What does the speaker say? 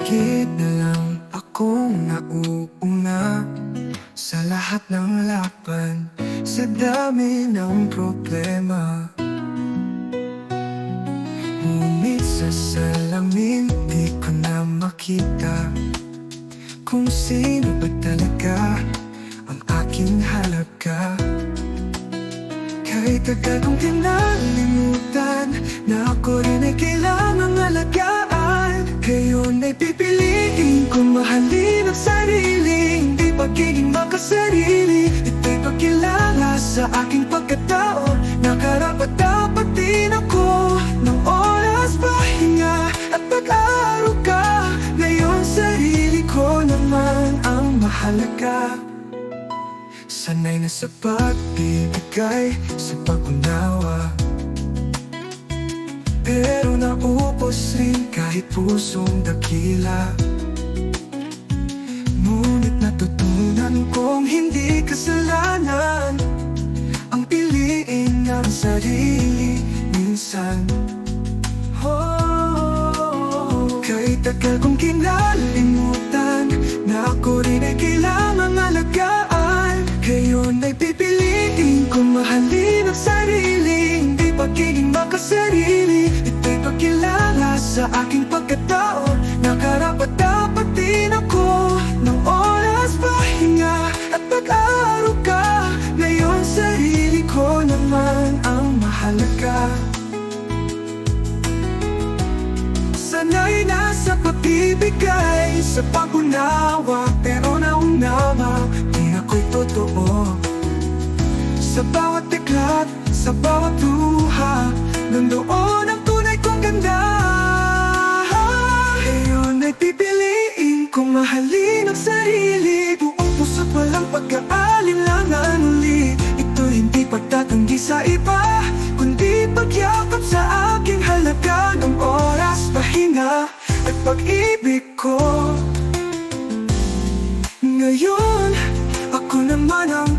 Lagi na lang akong nauuna sa lahat ng laban, sa dami ng problema. Ngunit sa salamin di ko na makita kung sino ba talaga ang aking halaga. Kahit agad kong kinalimutan na ako rin ay kailangang alagaan, ngayon ay pipiliin kong mahalin ang sarili, hindi pagiging makasarili. Ito'y pagkilala sa aking pagkatao na karapat-dapat din ako ng oras, pahinga at pag-aaruga. Ngayon sarili ko naman ang mahalaga. Sanay na sa pagbibigay, sa pag-unawa, pero naubos rin kahit pusong dakila. Ngunit natutunan kong hindi kasalanan ang piliin ng sarili minsan. Kahit tagal kong kinalimutan na ako rin ay kailangang alagaan, ngayon ay pipiliin kong mahalin ang sarili, hindi pagiging makasarili. Ito'y pagkilala sa aking pagkatao na karapat-dapat din ako ng oras, pahinga at pag-aaruga. Ngayon sarili ko naman ang mahalaga. Sanay na sa pagbibigay, sa pag-unawa, pero naunama di ako'y totoo. Sa bawat tiklat, sa bawat luha, nandoon ang tunay kong ganda. Ngayon ay pipiliin kong mahalin ang sarili, buong puso't walang pag-aalinlangan ulit. Ito'y hindi pagtatanggi sa iba, kundi pagyakap sa aking halaga ng oras, pahinga at pag-ibig ko. Ngayon, ako naman ang